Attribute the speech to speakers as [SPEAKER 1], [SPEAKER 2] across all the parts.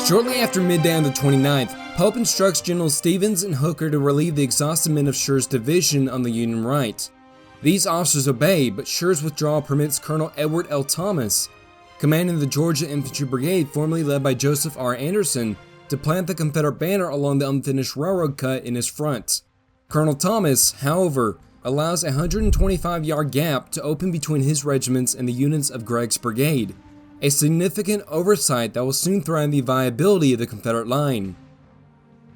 [SPEAKER 1] Shortly after midday on the 29th, Pope instructs Generals Stevens and Hooker to relieve the exhausted men of Scher's division on the Union right. These officers obey, but Scher's withdrawal permits Colonel Edward L. Thomas, commanding the Georgia Infantry Brigade formerly led by Joseph R. Anderson, to plant the Confederate banner along the unfinished railroad cut in his front. Colonel Thomas, however, allows a 125-yard gap to open between his regiments and the units of Gregg's brigade, a significant oversight that will soon threaten the viability of the Confederate line.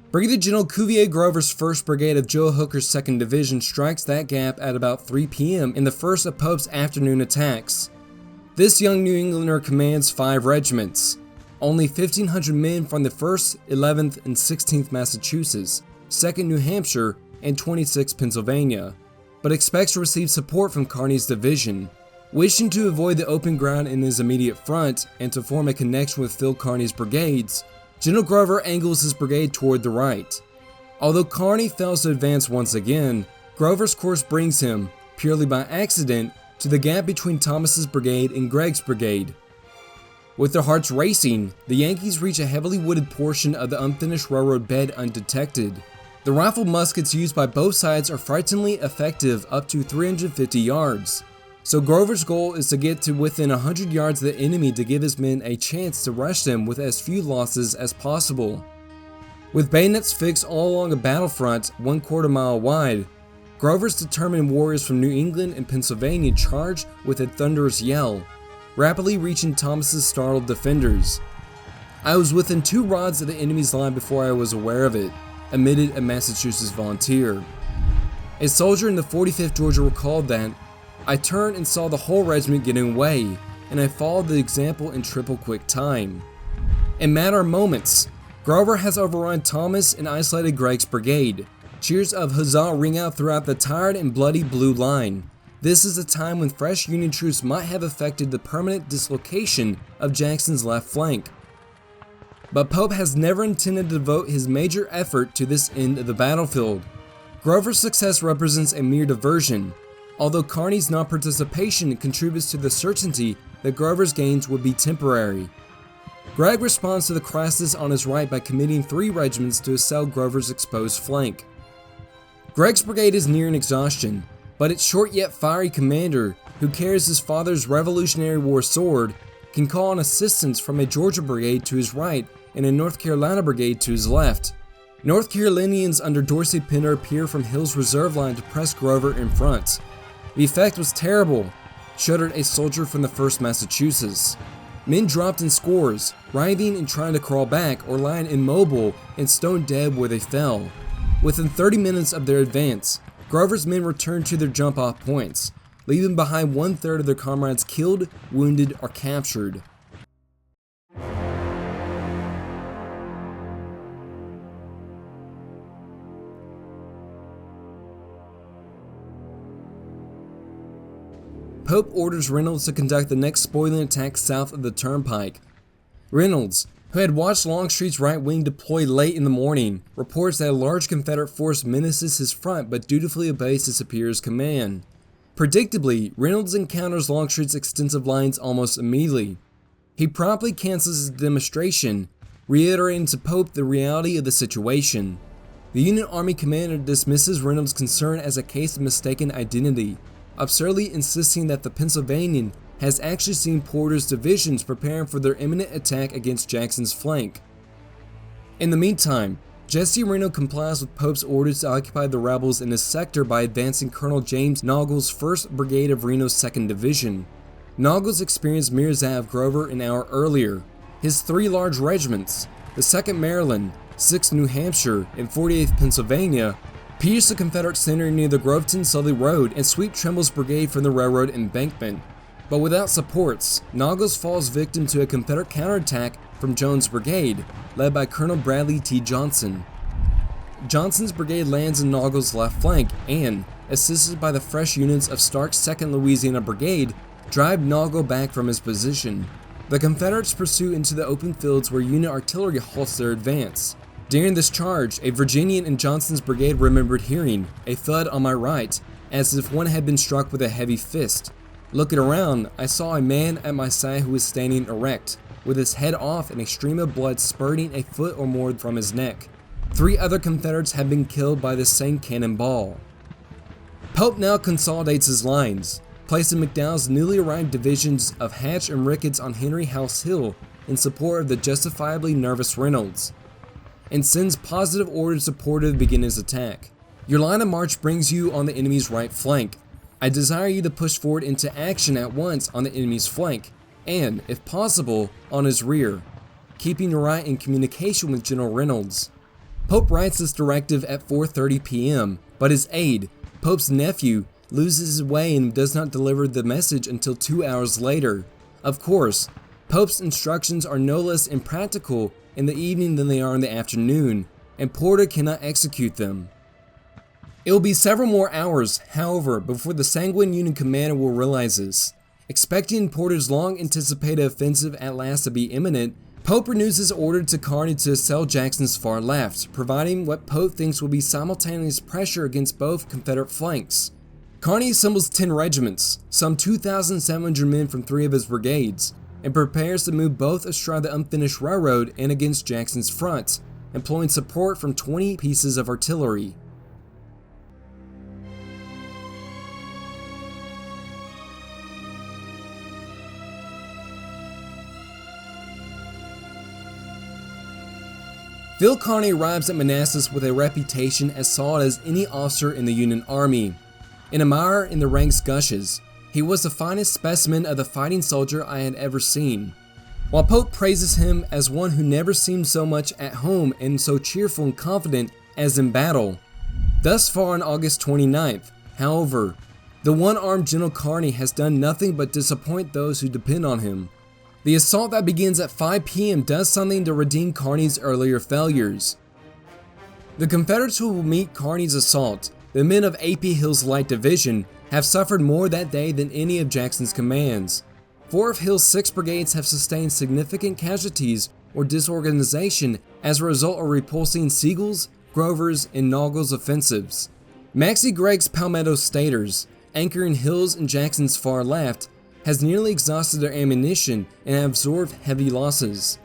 [SPEAKER 1] Brigadier General Cuvier Grover's 1st Brigade of Joe Hooker's 2nd Division strikes that gap at about 3 p.m. in the first of Pope's afternoon attacks. This young New Englander commands 5 regiments, only 1,500 men from the 1st, 11th, and 16th Massachusetts, 2nd New Hampshire, and 26th Pennsylvania, but expects to receive support from Kearny's division. Wishing to avoid the open ground in his immediate front and to form a connection with Phil Kearny's brigades, General Grover angles his brigade toward the right. Although Kearny fails to advance once again, Grover's course brings him, purely by accident, to the gap between Thomas's brigade and Gregg's brigade. With their hearts racing, the Yankees reach a heavily wooded portion of the unfinished railroad bed undetected. The rifled muskets used by both sides are frighteningly effective up to 350 yards. So Grover's goal is to get to within 100 yards of the enemy to give his men a chance to rush them with as few losses as possible. With bayonets fixed all along a battlefront 1/4 mile wide, Grover's determined warriors from New England and Pennsylvania charge with a thunderous yell, rapidly reaching Thomas's startled defenders. "I was within 2 rods of the enemy's line before I was aware of it," admitted a Massachusetts volunteer. A soldier in the 45th Georgia recalled that, "I turned and saw the whole regiment getting away, and I followed the example in triple quick time." In matter of moments, Grover has overrun Thomas and isolated Gregg's brigade. Cheers of huzzah ring out throughout the tired and bloody blue line. This is a time when fresh Union troops might have effected the permanent dislocation of Jackson's left flank. But Pope has never intended to devote his major effort to this end of the battlefield. Grover's success represents a mere diversion, although Kearny's non-participation contributes to the certainty that Grover's gains would be temporary. Gregg responds to the crisis on his right by committing 3 regiments to assail Grover's exposed flank. Gregg's brigade is nearing exhaustion, but its short yet fiery commander, who carries his father's Revolutionary War sword, can call on assistance from a Georgia brigade to his right and a North Carolina brigade to his left. North Carolinians under Dorsey Pender appear from Hill's reserve line to press Grover in front. "The effect was terrible," shuddered a soldier from the 1st Massachusetts. "Men dropped in scores, writhing and trying to crawl back or lying immobile and stone dead where they fell." Within 30 minutes of their advance, Grover's men returned to their jump-off points, leaving behind 1/3 of their comrades killed, wounded, or captured. Pope orders Reynolds to conduct the next spoiling attack south of the turnpike. Reynolds, who had watched Longstreet's right wing deploy late in the morning, reports that a large Confederate force menaces his front but dutifully obeys his superior's command. Predictably, Reynolds encounters Longstreet's extensive lines almost immediately. He promptly cancels his demonstration, reiterating to Pope the reality of the situation. The Union Army commander dismisses Reynolds' concern as a case of mistaken identity, absurdly insisting that the Pennsylvanian has actually seen Porter's divisions preparing for their imminent attack against Jackson's flank. In the meantime, Jesse Reno complies with Pope's orders to occupy the rebels in his sector by advancing Colonel James Naugle's 1st Brigade of Reno's 2nd Division. Naugle's experience mirrors that of Grover an hour earlier. His 3 large regiments, the 2nd Maryland, 6th New Hampshire, and 48th Pennsylvania, pierce the Confederate center near the Groveton-Sully Road and sweep Trimble's brigade from the railroad embankment. But without supports, Naugles falls victim to a Confederate counterattack from Jones' brigade, led by Colonel Bradley T. Johnson. Johnson's brigade lands in Naugles' left flank and, assisted by the fresh units of Stark's 2nd Louisiana Brigade, drive Nagle back from his position. The Confederates pursue into the open fields where Union artillery halts their advance. During this charge, a Virginian in Johnson's brigade remembered hearing a thud on my right, as if one had been struck with a heavy fist. Looking around, I saw a man at my side who was standing erect, with his head off and a stream of blood spurting a foot or more from his neck. 3 other Confederates had been killed by the same cannonball. Pope now consolidates his lines, placing McDowell's newly arrived divisions of Hatch and Ricketts on Henry House Hill in support of the justifiably nervous Reynolds, and sends positive orders to Porter to begin his attack. Your line of march brings you on the enemy's right flank. I desire you to push forward into action at once on the enemy's flank, and, if possible, on his rear, keeping your right in communication with General Reynolds. Pope writes this directive at 4:30 p.m., but his aide, Pope's nephew, loses his way and does not deliver the message until 2 hours later. Of course, Pope's instructions are no less impractical in the evening than they are in the afternoon, and Porter cannot execute them. It will be several more hours, however, before the sanguine Union commander will realize this. Expecting Porter's long-anticipated offensive at last to be imminent, Pope renews his order to Kearny to assail Jackson's far left, providing what Pope thinks will be simultaneous pressure against both Confederate flanks. Kearny assembles 10 regiments, some 2,700 men from 3 of his brigades, and prepares to move both astride the unfinished railroad and against Jackson's front, employing support from 20 pieces of artillery. Phil Kearny arrives at Manassas with a reputation as solid as any officer in the Union Army. An admirer in the ranks gushes, "He was the finest specimen of the fighting soldier I had ever seen," while Pope praises him as one who never seemed so much at home and so cheerful and confident as in battle. Thus far on August 29th, however, the one-armed General Kearny has done nothing but disappoint those who depend on him. The assault that begins at 5 p.m. does something to redeem Kearny's earlier failures. The Confederates who will meet Kearny's assault, the men of A.P. Hill's Light Division, have suffered more that day than any of Jackson's commands. 4 of Hill's 6 brigades have sustained significant casualties or disorganization as a result of repulsing Sigel's, Grover's, and Naugle's offensives. Maxcy Gregg's Palmetto Staters, anchoring Hill's and Jackson's far left, has nearly exhausted their ammunition and have absorbed heavy losses.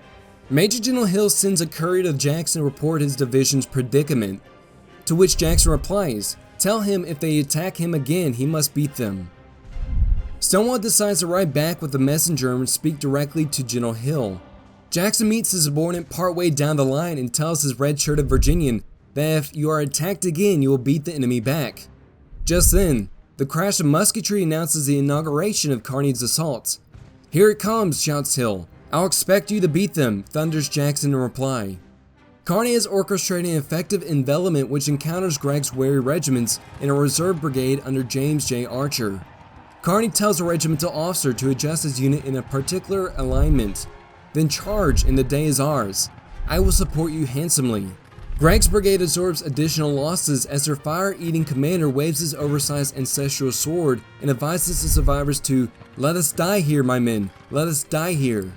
[SPEAKER 1] Major General Hill sends a courier to Jackson to report his division's predicament, to which Jackson replies, "Tell him if they attack him again, he must beat them." Stonewall decides to ride back with the messenger and speak directly to General Hill. Jackson meets his subordinate partway down the line and tells his red-shirted Virginian that if you are attacked again, you will beat the enemy back. Just then, the crash of musketry announces the inauguration of Kearny's assault. "Here it comes," shouts Hill. "I'll expect you to beat them," thunders Jackson in reply. Kearny is orchestrating an effective envelopment which encounters Gregg's weary regiments in a reserve brigade under James J. Archer. Kearny tells a regimental officer to adjust his unit in a particular alignment. "Then charge, and the day is ours. I will support you handsomely." Gregg's brigade absorbs additional losses as their fire-eating commander waves his oversized ancestral sword and advises the survivors to "Let us die here, my men, let us die here."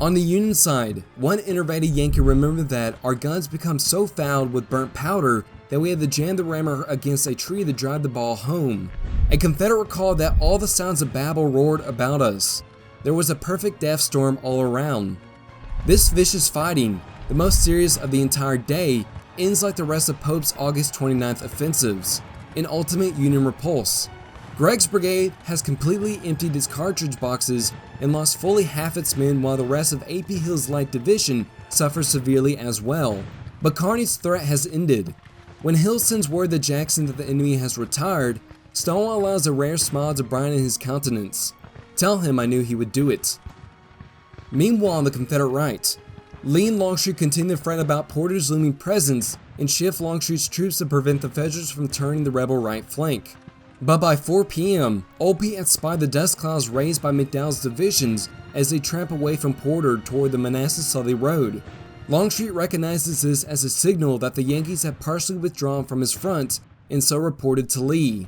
[SPEAKER 1] On the Union side, one enervated Yankee remembered that "our guns become so fouled with burnt powder that we had to jam the rammer against a tree to drive the ball home." A Confederate recalled that "all the sounds of battle roared about us. There was a perfect death storm all around." This vicious fighting, the most serious of the entire day, ends like the rest of Pope's August 29th offensives, in ultimate Union repulse. Gregg's brigade has completely emptied its cartridge boxes and lost fully half its men, while the rest of A.P. Hill's Light Division suffers severely as well. But Kearny's threat has ended. When Hill sends word to Jackson that the enemy has retired, Stonewall allows a rare smile to brighten his countenance. "Tell him I knew he would do it." Meanwhile, on the Confederate right, Lee and Longstreet continue to fret about Porter's looming presence and shift Longstreet's troops to prevent the Federals from turning the rebel right flank. But by 4 p.m., Old Pete had spied the dust clouds raised by McDowell's divisions as they tramp away from Porter toward the Manassas-Sully Road. Longstreet recognizes this as a signal that the Yankees had partially withdrawn from his front and so reported to Lee.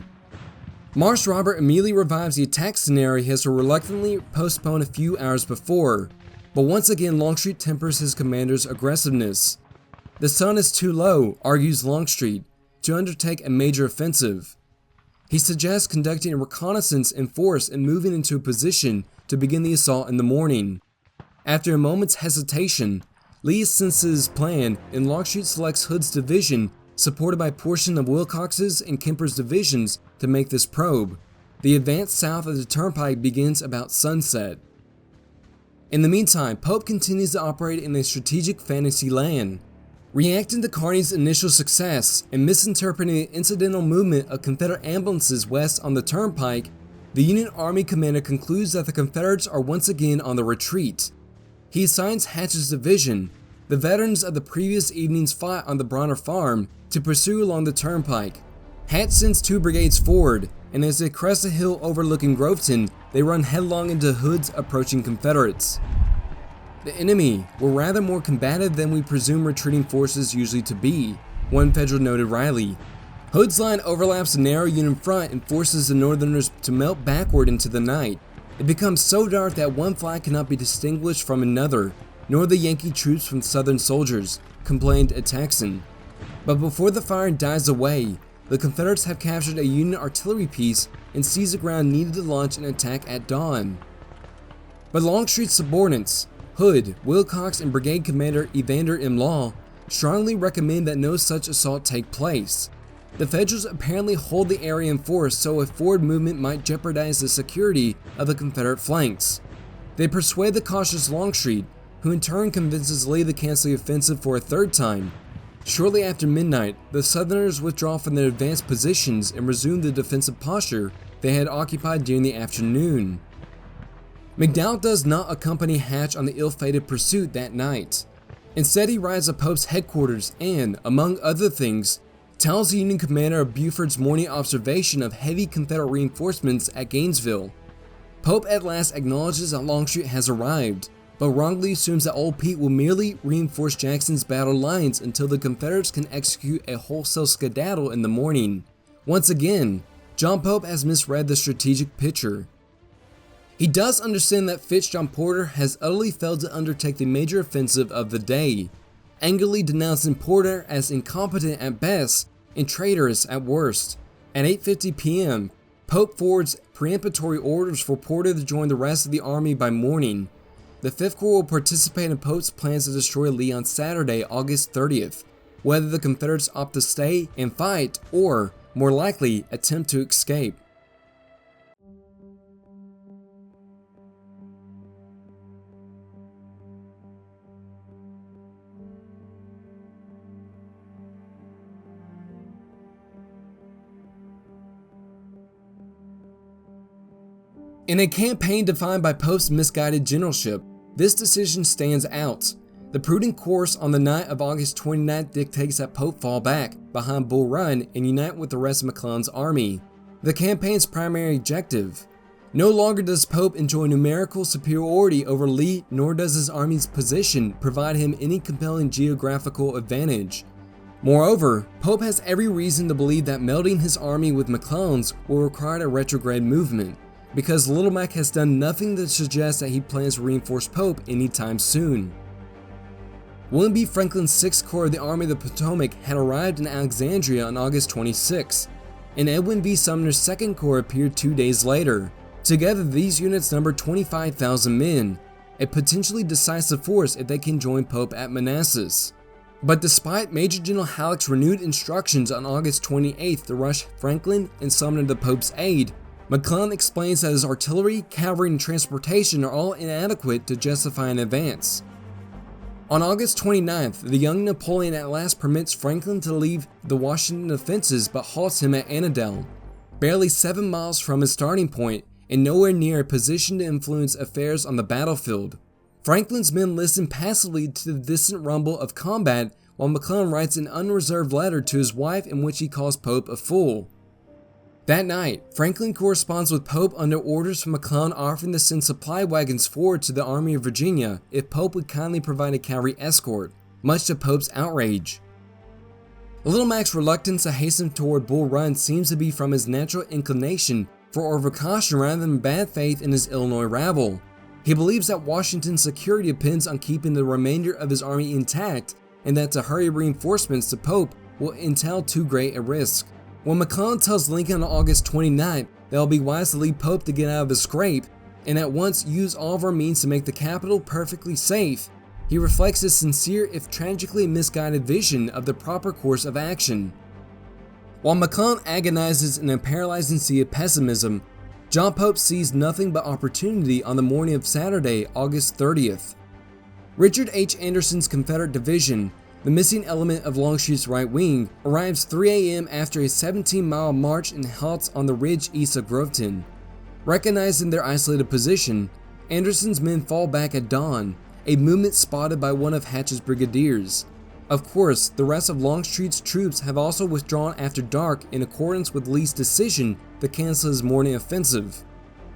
[SPEAKER 1] Marsh Robert immediately revives the attack scenario he has reluctantly postponed a few hours before, but once again Longstreet tempers his commander's aggressiveness. The sun is too low, argues Longstreet, to undertake a major offensive. He suggests conducting a reconnaissance in force and moving into a position to begin the assault in the morning. After a moment's hesitation, Lee senses his plan and Longstreet selects Hood's division, supported by portions of Wilcox's and Kemper's divisions, to make this probe. The advance south of the turnpike begins about sunset. In the meantime, Pope continues to operate in a strategic fantasy land. Reacting to Kearny's initial success and misinterpreting the incidental movement of Confederate ambulances west on the turnpike, the Union Army commander concludes that the Confederates are once again on the retreat. He assigns Hatch's division, the veterans of the previous evening's fight on the Brawner farm, to pursue along the turnpike. Hatch sends 2 brigades forward, and as they crest a hill overlooking Groveton, they run headlong into Hood's approaching Confederates. The enemy were rather more combative than we presume retreating forces usually to be, one Federal noted Riley. Hood's line overlaps the narrow Union front and forces the Northerners to melt backward into the night. It becomes so dark that one flag cannot be distinguished from another, nor the Yankee troops from Southern soldiers, complained a Texan. But before the firing dies away, the Confederates have captured a Union artillery piece and seized the ground needed to launch an attack at dawn. But Longstreet's subordinates, Hood, Wilcox, and Brigade Commander Evander M. Law, strongly recommend that no such assault take place. The Federals apparently hold the area in force so a forward movement might jeopardize the security of the Confederate flanks. They persuade the cautious Longstreet, who in turn convinces Lee to cancel the offensive for a third time. Shortly after midnight, the Southerners withdraw from their advanced positions and resume the defensive posture they had occupied during the afternoon. McDowell does not accompany Hatch on the ill-fated pursuit that night. Instead, he rides to Pope's headquarters and, among other things, tells the Union commander of Buford's morning observation of heavy Confederate reinforcements at Gainesville. Pope at last acknowledges that Longstreet has arrived, but wrongly assumes that Old Pete will merely reinforce Jackson's battle lines until the Confederates can execute a wholesale skedaddle in the morning. Once again, John Pope has misread the strategic picture. He does understand that Fitz John Porter has utterly failed to undertake the major offensive of the day, angrily denouncing Porter as incompetent at best and traitorous at worst. At 8:50 p.m., Pope forwards peremptory orders for Porter to join the rest of the army by morning. The 5th Corps will participate in Pope's plans to destroy Lee on Saturday, August 30th, whether the Confederates opt to stay and fight or, more likely, attempt to escape. In a campaign defined by Pope's misguided generalship, this decision stands out. The prudent course on the night of August 29th dictates that Pope fall back behind Bull Run and unite with the rest of McClellan's army, the campaign's primary objective. No longer does Pope enjoy numerical superiority over Lee, nor does his army's position provide him any compelling geographical advantage. Moreover, Pope has every reason to believe that melding his army with McClellan's will require a retrograde movement, because Little Mac has done nothing to suggest that he plans to reinforce Pope anytime soon. William B. Franklin's 6th Corps of the Army of the Potomac had arrived in Alexandria on August 26, and Edwin B. Sumner's 2nd Corps appeared 2 days later. Together, these units numbered 25,000 men, a potentially decisive force if they can join Pope at Manassas. But despite Major General Halleck's renewed instructions on August 28th to rush Franklin and Sumner to Pope's aid, McClellan explains that his artillery, cavalry, and transportation are all inadequate to justify an advance. On August 29th, the young Napoleon at last permits Franklin to leave the Washington defenses but halts him at Annandale, barely 7 miles from his starting point and nowhere near a position to influence affairs on the battlefield. Franklin's men listen passively to the distant rumble of combat while McClellan writes an unreserved letter to his wife in which he calls Pope a fool. That night, Franklin corresponds with Pope under orders from McClellan offering to send supply wagons forward to the Army of Virginia if Pope would kindly provide a cavalry escort, much to Pope's outrage. Little Mac's reluctance to hasten toward Bull Run seems to be from his natural inclination for overcaution rather than bad faith in his Illinois rabble. He believes that Washington's security depends on keeping the remainder of his army intact and that to hurry reinforcements to Pope will entail too great a risk. When McClellan tells Lincoln on August 29th that it will be wise to leave Pope to get out of the scrape, and at once use all of our means to make the capital perfectly safe, he reflects his sincere if tragically misguided vision of the proper course of action. While McClellan agonizes in a paralyzing sea of pessimism, John Pope sees nothing but opportunity on the morning of Saturday, August 30th. Richard H. Anderson's Confederate division, the missing element of Longstreet's right wing, arrives 3 a.m. after a 17-mile march and halts on the ridge east of Groveton. Recognizing their isolated position, Anderson's men fall back at dawn, a movement spotted by one of Hatch's brigadiers. Of course, the rest of Longstreet's troops have also withdrawn after dark in accordance with Lee's decision to cancel his morning offensive.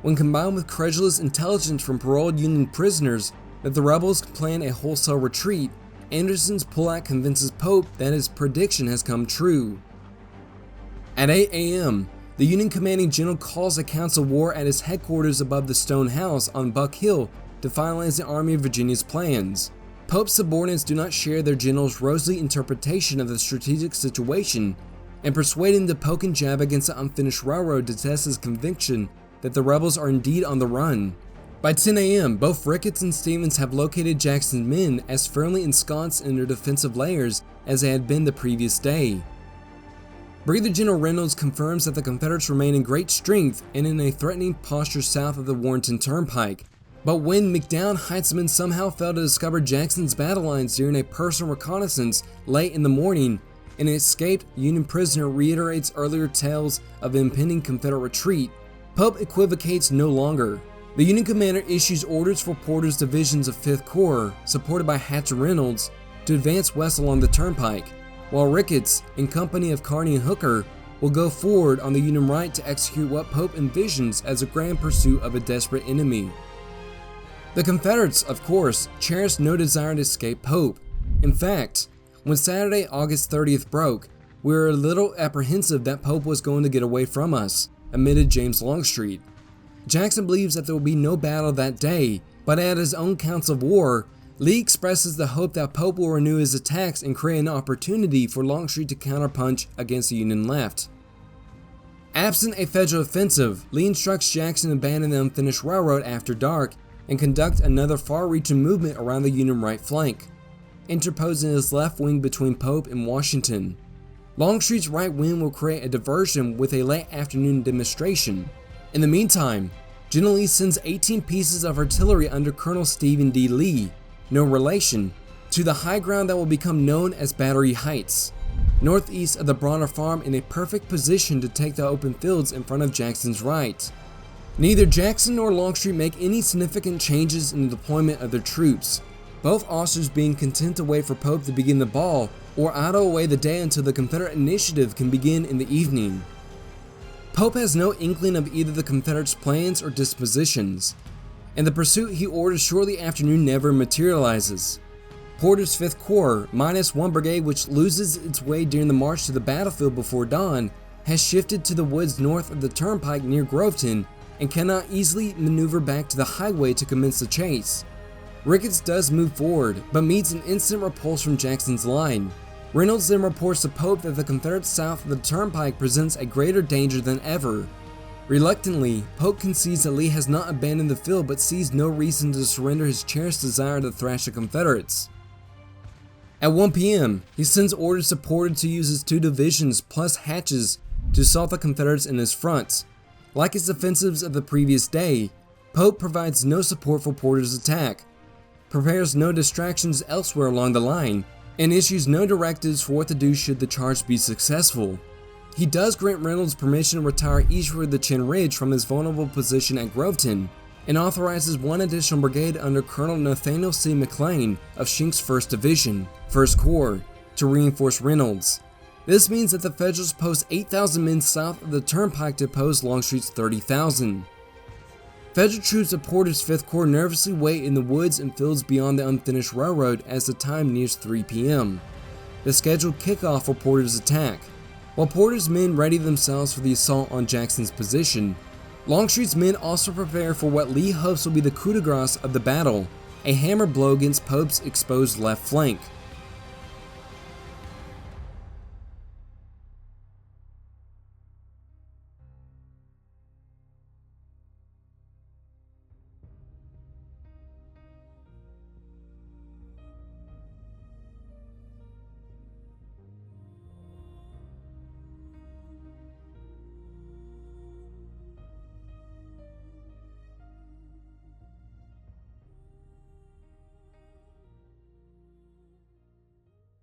[SPEAKER 1] When combined with credulous intelligence from paroled Union prisoners that the rebels could plan a wholesale retreat, Anderson's pullout convinces Pope that his prediction has come true. At 8 a.m., the Union commanding general calls a council of war at his headquarters above the Stone House on Buck Hill to finalize the Army of Virginia's plans. Pope's subordinates do not share their general's rosy interpretation of the strategic situation, and persuading the poke and jab against the unfinished railroad to test his conviction that the rebels are indeed on the run. By 10 a.m., both Ricketts and Stevens have located Jackson's men as firmly ensconced in their defensive layers as they had been the previous day. Brigadier General Reynolds confirms that the Confederates remain in great strength and in a threatening posture south of the Warrenton Turnpike. But when McDowell Heitzman somehow failed to discover Jackson's battle lines during a personal reconnaissance late in the morning, an escaped Union prisoner reiterates earlier tales of impending Confederate retreat, Pope equivocates no longer. The Union commander issues orders for Porter's divisions of 5th Corps, supported by Hatch and Reynolds, to advance west along the turnpike, while Ricketts, in company of Kearny and Hooker, will go forward on the Union right to execute what Pope envisions as a grand pursuit of a desperate enemy. The Confederates, of course, cherished no desire to escape Pope. In fact, when Saturday, August 30th broke, we were a little apprehensive that Pope was going to get away from us, admitted James Longstreet. Jackson believes that there will be no battle that day, but at his own council of war, Lee expresses the hope that Pope will renew his attacks and create an opportunity for Longstreet to counterpunch against the Union left. Absent a Federal offensive, Lee instructs Jackson to abandon the unfinished railroad after dark and conduct another far-reaching movement around the Union right flank, interposing his left wing between Pope and Washington. Longstreet's right wing will create a diversion with a late afternoon demonstration. In the meantime, General Lee sends 18 pieces of artillery under Colonel Stephen D. Lee, no relation, to the high ground that will become known as Battery Heights, northeast of the Brawner farm, in a perfect position to take the open fields in front of Jackson's right. Neither Jackson nor Longstreet make any significant changes in the deployment of their troops, both officers being content to wait for Pope to begin the ball or idle away the day until the Confederate initiative can begin in the evening. Pope has no inkling of either the Confederates' plans or dispositions, and the pursuit he orders shortly after noon never materializes. Porter's 5th Corps, minus one brigade which loses its way during the march to the battlefield before dawn, has shifted to the woods north of the turnpike near Groveton and cannot easily maneuver back to the highway to commence the chase. Ricketts does move forward, but meets an instant repulse from Jackson's line. Reynolds then reports to Pope that the Confederates south of the turnpike presents a greater danger than ever. Reluctantly, Pope concedes that Lee has not abandoned the field but sees no reason to surrender his cherished desire to thrash the Confederates. At 1 p.m., he sends orders to Porter to use his 2 divisions plus Hatches to assault the Confederates in his front. Like his offensives of the previous day, Pope provides no support for Porter's attack, prepares no distractions elsewhere along the line, and issues no directives for what to do should the charge be successful. He does grant Reynolds permission to retire eastward the Chin Ridge from his vulnerable position at Groveton, and authorizes one additional brigade under Colonel Nathaniel C. McLean of Schenck's 1st Division, 1st Corps, to reinforce Reynolds. This means that the Federals post 8,000 men south of the turnpike to oppose Longstreet's 30,000. Federal troops of Porter's 5th Corps nervously wait in the woods and fields beyond the unfinished railroad as the time nears 3 p.m., the scheduled kickoff for Porter's attack. While Porter's men ready themselves for the assault on Jackson's position, Longstreet's men also prepare for what Lee hopes will be the coup de grace of the battle, a hammer blow against Pope's exposed left flank.